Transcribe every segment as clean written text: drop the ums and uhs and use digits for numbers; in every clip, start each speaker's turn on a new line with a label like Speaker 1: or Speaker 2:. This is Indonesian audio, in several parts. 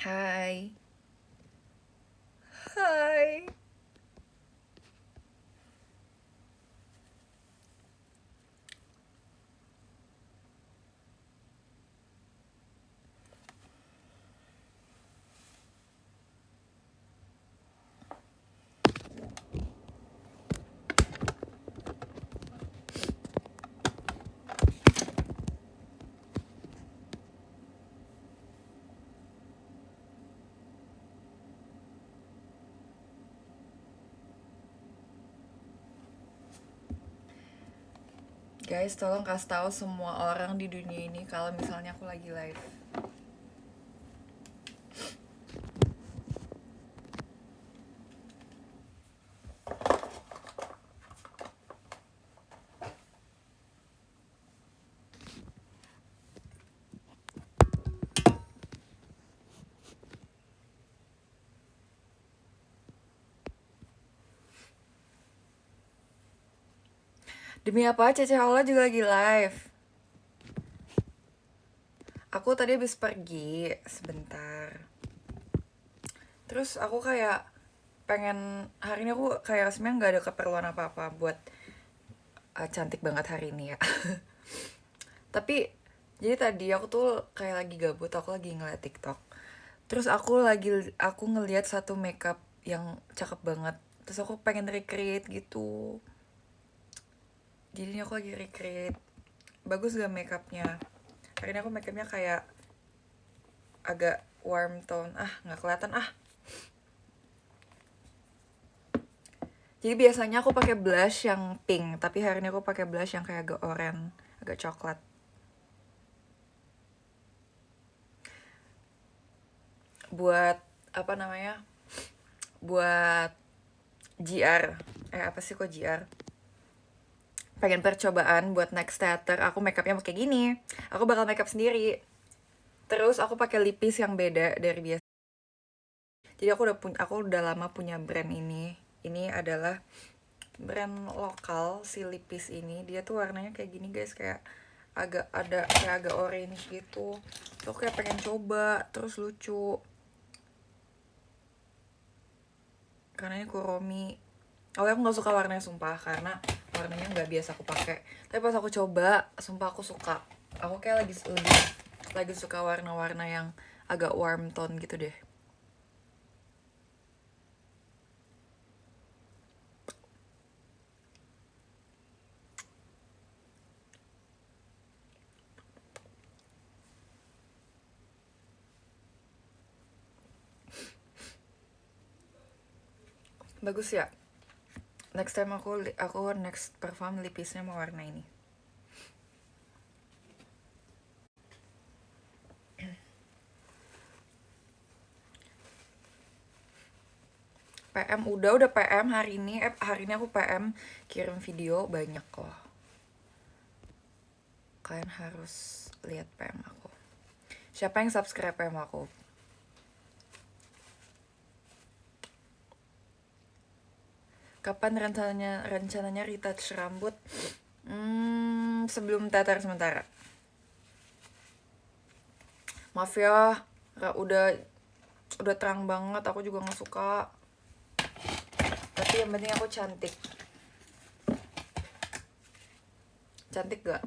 Speaker 1: Hai. Hai. Guys, tolong kasih tahu semua orang di dunia ini kalau misalnya aku lagi live. Demi apa? Cece Aula juga lagi live. Aku tadi habis pergi sebentar. Terus aku kayak pengen hari ini aku kayak sebenarnya nggak ada keperluan apa-apa buat cantik banget hari ini ya. Tapi jadi tadi aku tuh kayak lagi gabut, aku lagi ngeliat TikTok. Terus aku ngeliat satu makeup yang cakep banget. Terus aku pengen recreate gitu. Jadi ini aku lagi recreate. Bagus gak makeupnya? Hari ini aku makeupnya kayak agak warm tone. Ah, nggak kelihatan ah. Jadi biasanya aku pakai blush yang pink, tapi hari ini aku pakai blush yang kayak agak oranye, agak coklat. Buat apa namanya? Buat GR. Apa sih kok GR? Pengen percobaan buat next theater, aku makeupnya pakai gini. Aku bakal makeup sendiri. Terus aku pakai lipis yang beda dari biasa. Jadi aku udah lama punya brand ini. Ini adalah brand lokal si lipis ini. Dia tuh warnanya kayak gini guys, kayak agak orange gitu. Tuh kayak pengen coba, terus lucu. Karena ini Kuromi. Awalnya aku nggak suka warnanya sumpah, karena warnanya nggak biasa aku pakai. Tapi pas aku coba, sumpah aku suka. Aku kayak lagi suka warna-warna yang agak warm tone gitu deh. Bagus ya. Next time aku next perform lipisnya mau warna ini. udah PM hari ini aku PM kirim video banyak loh. Kalian harus lihat PM aku. Siapa yang subscribe PM aku? Kapan rencananya retouch rambut? Sebelum teater sementara. Maaf ya, udah terang banget, aku juga nggak suka. Tapi yang penting aku cantik. Cantik gak?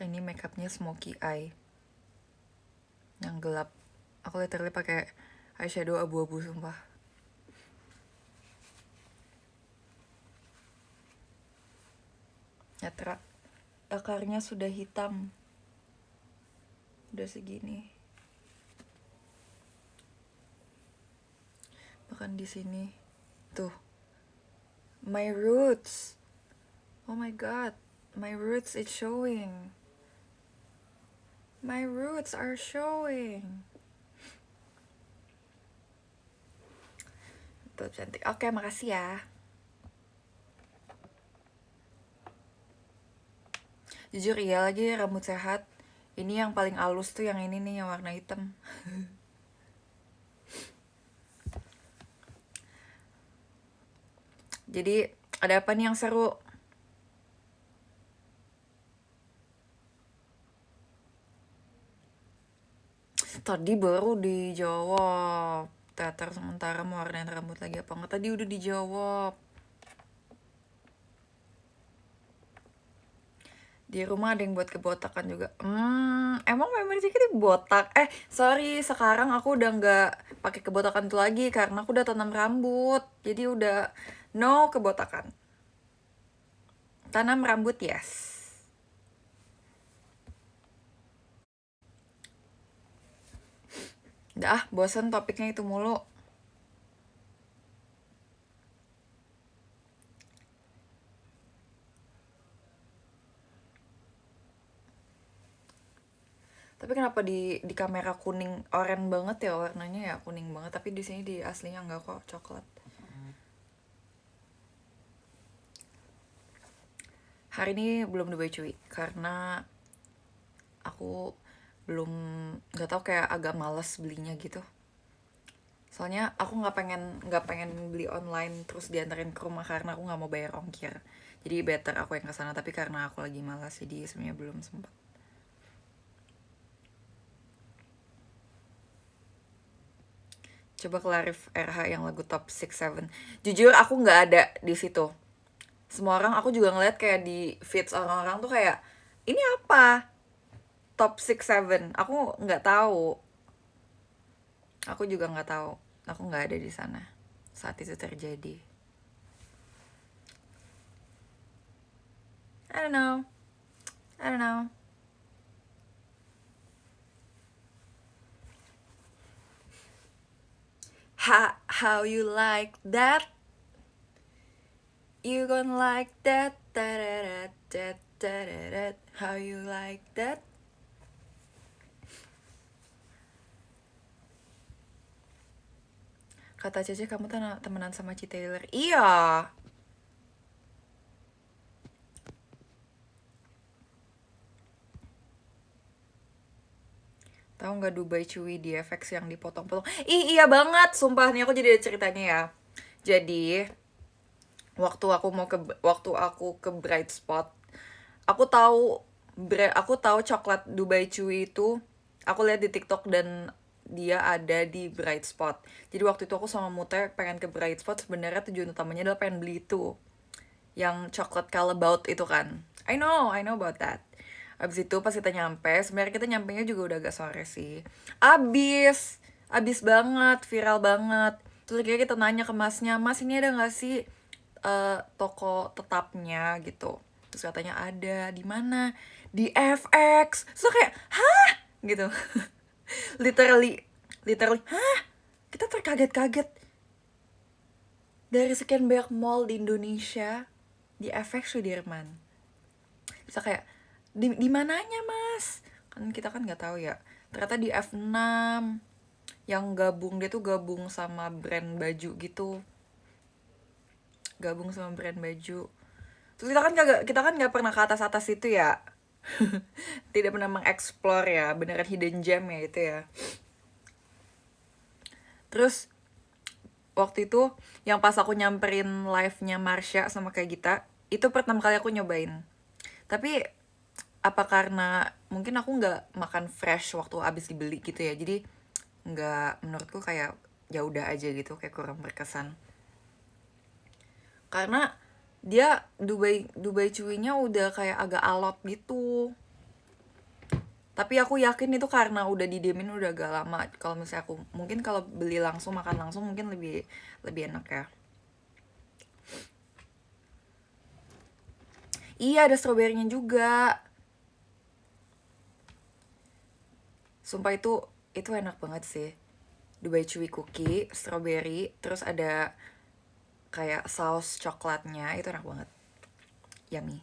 Speaker 1: Ini makeupnya smoky eye yang gelap. Aku literally pakai eyeshadow abu-abu sumpah. Nyatra akarnya sudah hitam. Udah segini. Bahkan di sini. Tuh. My roots. Oh my god. My roots is showing. My roots are showing. Tuh cantik. Oke, makasih ya. Jujur iya lagi rambut sehat. Ini yang paling halus tuh yang ini nih, yang warna hitam. Jadi ada apa nih yang seru? Tadi baru dijawab. Teater sementara mau warnain rambut lagi apa enggak? Tadi udah dijawab. Di rumah ada yang buat kebotakan juga. Emang memory stick itu botak? Sorry, sekarang aku udah nggak pakai kebotakan itu lagi karena aku udah tanam rambut. Jadi udah no kebotakan. Tanam rambut, yes. Udah bosen topiknya itu mulu. Tapi kenapa di kamera kuning oranye banget ya warnanya ya, kuning banget, tapi di sini di aslinya enggak kok, coklat. Hari ini belum Dubai cuy karena aku belum, nggak tahu, kayak agak males belinya gitu. Soalnya aku nggak pengen beli online terus diantarin ke rumah karena aku nggak mau bayar ongkir. Jadi better aku yang kesana, tapi karena aku lagi malas jadi sebenarnya belum sempat. Coba Clarif RH yang lagu top 6-7. Jujur aku nggak ada di situ. Semua orang, aku juga ngeliat kayak di feeds orang-orang tuh kayak, ini apa? Top 6-7. Aku nggak tahu. Aku juga nggak tahu. Aku nggak ada di sana saat itu terjadi. I don't know. I don't know. How you like that? You gonna like that? How you like that? Kata Cece kamu temenan sama Ci Taylor. Iya. Tahu nggak Dubai cuy di FX yang dipotong-potong? Iya banget, sumpah nih aku jadi ada ceritanya ya. Jadi waktu aku ke Bright Spot, aku tahu coklat Dubai Chewy itu, aku lihat di TikTok dan dia ada di Bright Spot. Jadi waktu itu aku sama Mute pengen ke Bright Spot, sebenarnya tujuan utamanya adalah pengen beli itu, yang coklat Calabout itu kan. I know about that. Abis itu pas kita nyampe, sebenarnya kita nyampenya juga udah agak sore sih. Abis banget, viral banget. Terus akhirnya kita nanya ke masnya, mas ini ada nggak sih toko tetapnya gitu. Terus katanya ada. Di mana? Di FX. So kayak, hah? Gitu. literally hah? Kita terkaget-kaget. Dari sekian banyak mall di Indonesia, di FX Sudirman. Bisa kayak, di mananya mas? Kan kita kan nggak tahu ya. Ternyata di F6 yang dia tuh gabung sama brand baju gitu. Gabung sama brand baju. Terus kita kan nggak pernah ke atas itu ya. Tidak pernah mengeksplor ya, beneran hidden gem ya itu ya. Terus waktu itu yang pas aku nyamperin live-nya Marsha sama kayak Gita, itu pertama kali aku nyobain. Tapi apa karena mungkin aku nggak makan fresh waktu abis dibeli gitu ya, jadi nggak, menurutku kayak ya udah aja gitu, kayak kurang berkesan. Karena dia Dubai cuinya udah kayak agak alot gitu. Tapi aku yakin itu karena udah didiemin udah agak lama. Kalau misalnya aku mungkin kalau beli langsung, makan langsung mungkin lebih enak ya. Iya, ada stroberinya juga. Sumpah itu enak banget sih. Dubai Chewy cookie, strawberry, terus ada kayak saus coklatnya, itu enak banget. Yummy.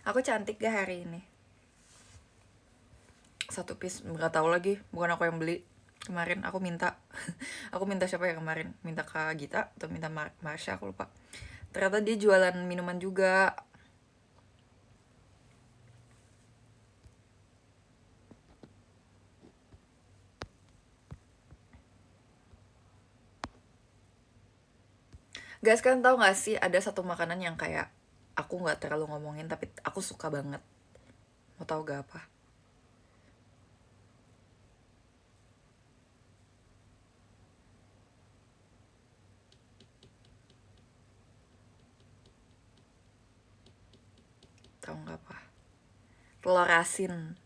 Speaker 1: Aku cantik gak hari ini? Satu piece, nggak tahu lagi, bukan aku yang beli. Kemarin aku minta aku minta siapa ya kemarin, minta ke Gita atau minta Marsha, aku lupa. Ternyata dia jualan minuman juga. Guys, kalian tahu nggak sih ada satu makanan yang kayak aku nggak terlalu ngomongin tapi aku suka banget. Mau tahu gak apa? Tahu nggak apa? Telur asin,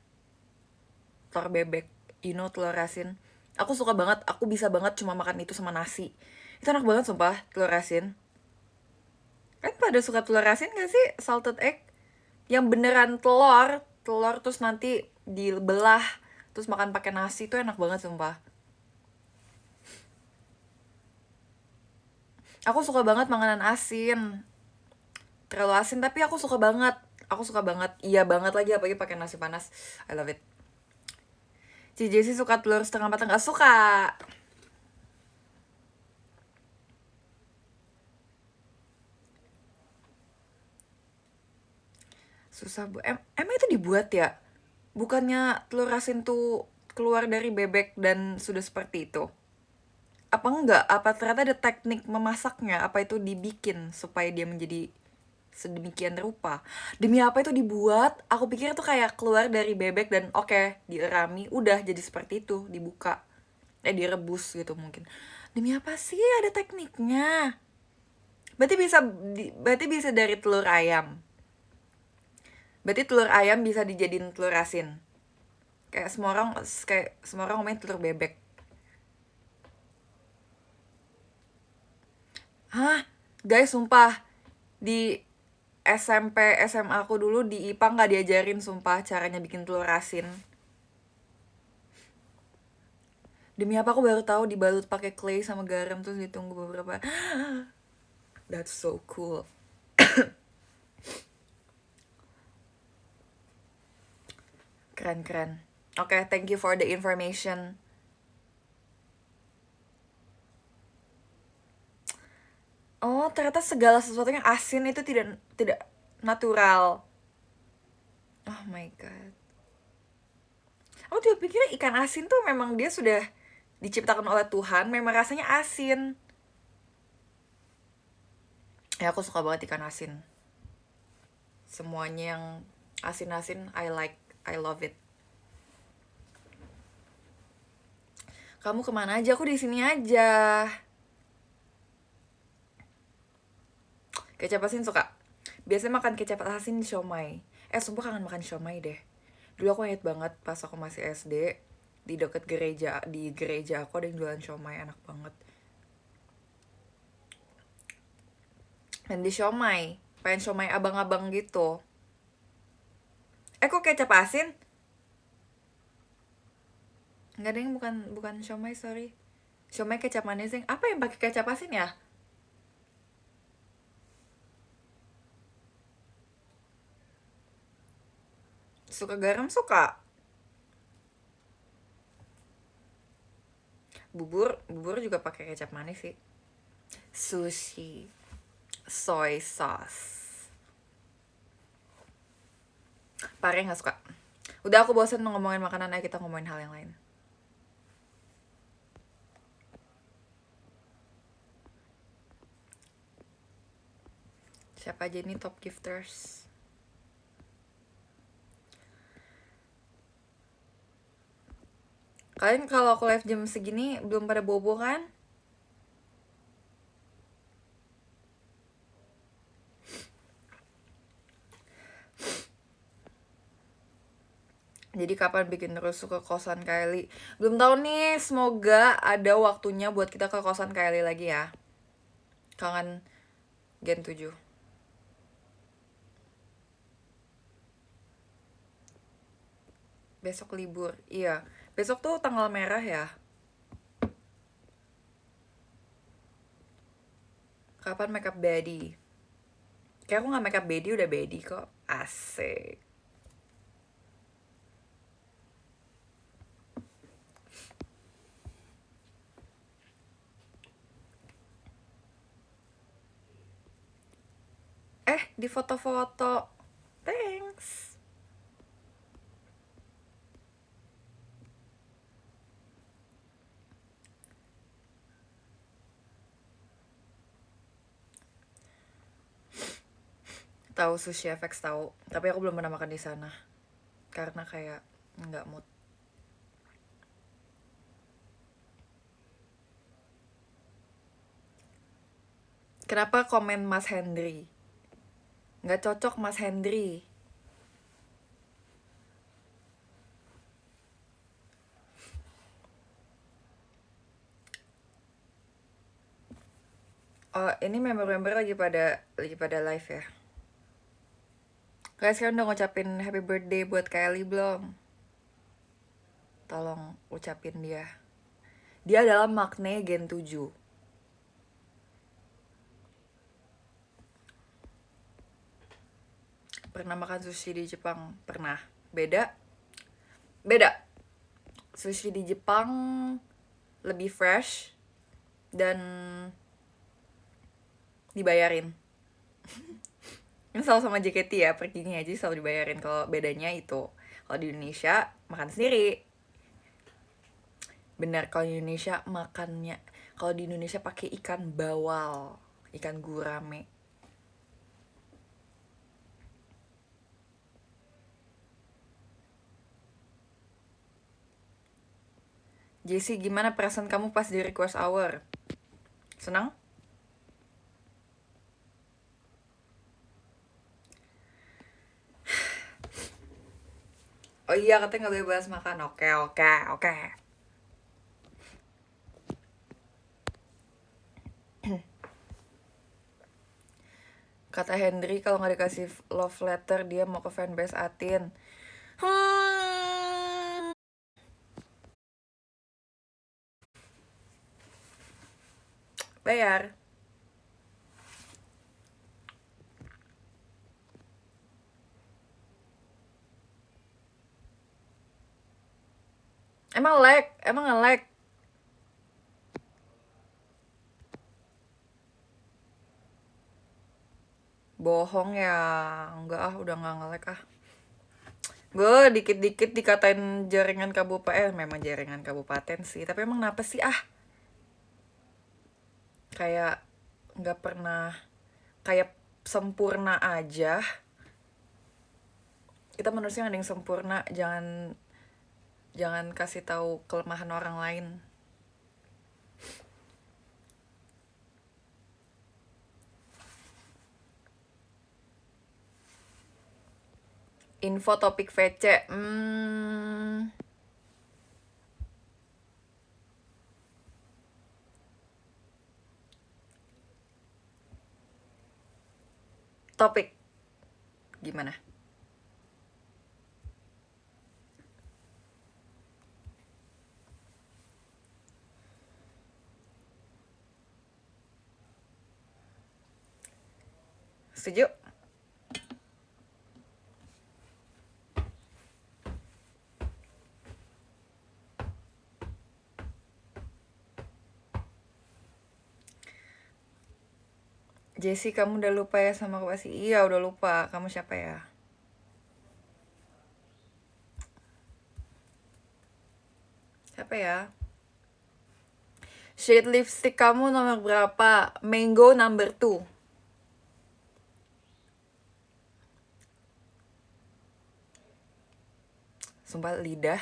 Speaker 1: telur bebek. You know telur asin? Aku suka banget, aku bisa banget cuma makan itu sama nasi. Itu enak banget sumpah, telur asin. Kan pada suka telur asin gak sih? Salted egg? Yang beneran telur, telur terus nanti dibelah, terus makan pakai nasi itu enak banget sumpah. Aku suka banget makanan asin. Terlalu asin tapi aku suka banget. Aku suka banget. Iya banget lagi apalagi pakai nasi panas. I love it. Cici sih suka telur setengah matang, nggak suka. Susah bu. Emang itu dibuat ya? Bukannya telur asin tuh keluar dari bebek dan sudah seperti itu? Apa enggak? Apa ternyata ada teknik memasaknya? Apa itu dibikin supaya dia menjadi sedemikian rupa? Demi apa itu dibuat? Aku pikir itu kayak keluar dari bebek dan oke, dierami, udah jadi seperti itu, dibuka. Direbus gitu mungkin. Demi apa sih ada tekniknya? Berarti bisa berarti bisa dari telur ayam. Berarti telur ayam bisa dijadiin telur asin. Kayak semua orang ngomongin telur bebek. Hah? Guys, sumpah di SMP SMA aku dulu di IPA nggak diajarin sumpah caranya bikin telur asin. Demi apa aku baru tahu dibalut pakai clay sama garam terus ditunggu beberapa. That's so cool. Keren. Oke, thank you for the information. Oh, ternyata segala sesuatu yang asin itu tidak tidak natural. Oh my god. Aku juga pikir ikan asin tuh memang dia sudah diciptakan oleh Tuhan, memang rasanya asin. Ya aku suka banget ikan asin. Semuanya yang asin-asin I like, I love it. Kamu kemana aja? Aku di sini aja. Kecap asin suka. Biasanya makan kecap asin di siomay. Sumpah kangen makan siomay deh. Dulu aku inget banget pas aku masih SD, di deket gereja aku ada yang jualan siomay, enak banget. Dan di siomay, pengen siomay abang-abang gitu. Kok kecap asin? Nggak ada yang bukan siomay, sorry. Siomay kecap manis yang apa yang pakai kecap asin ya? Suka garam suka. Bubur juga pakai kecap manis sih. Sushi, soy sauce. Pare nggak suka. Udah aku bosan ngomongin makanan, ayo kita ngomongin hal yang lain. Siapa aja ini top gifters? Kalian kalau aku live jam segini belum pada bobo kan? Jadi kapan bikin rusuh ke kosan Kylie? Belum tahu nih, semoga ada waktunya buat kita ke kosan Kylie lagi ya. Kangen Gen 7. Besok libur, iya. Besok tuh tanggal merah ya. Kapan makeup baddie? Kayak aku gak makeup baddie, udah baddie kok. Asik. Di foto-foto. Thanks. Tahu Sushi FX tahu, tapi aku belum pernah makan di sana karena kayak nggak mood. Kenapa komen Mas Hendry? Nggak cocok Mas Hendry. Oh, ini member-member lagi pada live ya. Guys, sekarang udah ngucapin happy birthday buat Kylie belum? Tolong ucapin dia. Dia adalah Maknae Gen 7. Pernah makan sushi di Jepang? Pernah. Beda? Beda. Sushi di Jepang lebih fresh dan dibayarin. Ini selalu sama JKT ya, perginya aja selalu dibayarin. Kalau bedanya itu, kalau di Indonesia makan sendiri. Benar, kalau di Indonesia makannya, kalau di Indonesia pakai ikan bawal, ikan gurame. Jesse, gimana perasaan kamu pas di request hour? Senang? Oh iya, katanya nggak boleh bahas makan. Oke. Kata Hendry kalau nggak dikasih love letter dia mau ke fanbase Atin. Bayar. Emang nge-lag. Bohong ya. Enggak ah, udah nggak nge-lag ah. Gue dikit-dikit dikatain jaringan kabupaten. Memang jaringan kabupaten sih, tapi emang kenapa sih ah? Kayak nggak pernah kayak sempurna aja. Kita manusia nggak ada yang sempurna. Jangan kasih tahu kelemahan orang lain. Info topik VC. Topik gimana? Setuju? Jessie, kamu udah lupa ya sama aku pasti? Iya, udah lupa. Kamu siapa ya? Siapa ya? Shade lipstick kamu nomor berapa? Mango number 2. Sumpah lidah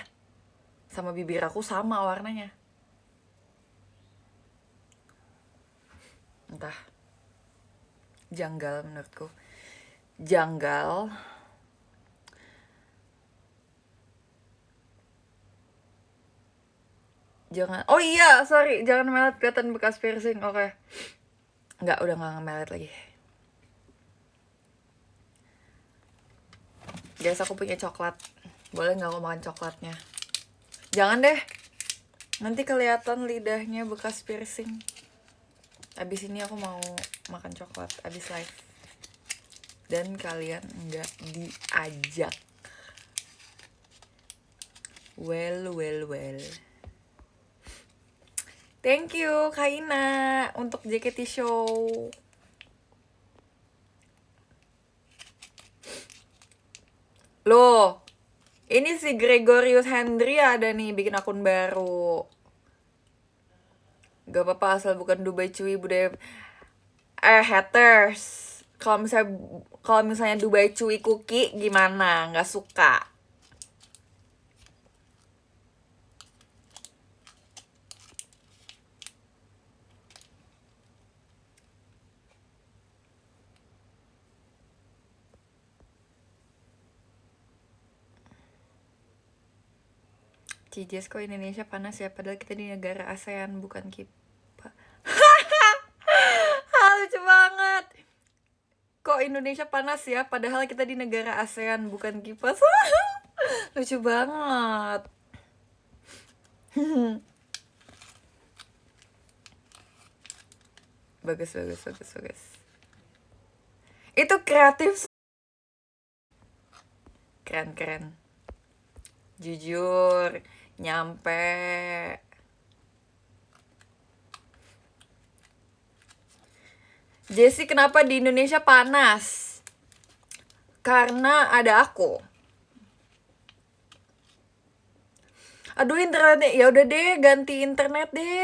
Speaker 1: sama bibir aku sama warnanya. Entah. Janggal menurutku. Janggal. Jangan. Oh iya, sorry. Jangan melet kelihatan bekas piercing. Oke. Enggak, udah nggak ngemelet lagi. Guys, aku punya coklat. Boleh nggak aku makan coklatnya? Jangan deh. Nanti kelihatan lidahnya bekas piercing. Abis ini aku mau makan coklat abis live. Dan kalian nggak diajak. Well. Thank you Kaina untuk JKT Show. Loh, ini si Gregorius Hendry ada nih bikin akun baru. Gak apa-apa asal bukan Dubai cuy budaya. Haters. Kalau misalnya Dubai Chewy Cookie gimana? Nggak suka? Cijes, kok Indonesia panas ya? Padahal kita di negara ASEAN, bukan KIPA. Lucu banget. Kok Indonesia panas ya? Padahal kita di negara ASEAN, bukan KIPA. Lucu banget. Bagus. Itu kreatif. Keren. Jujur, nyampe. Jessie, kenapa di Indonesia panas? Karena ada aku. Aduh, internetnya. Ya udah deh, ganti internet deh.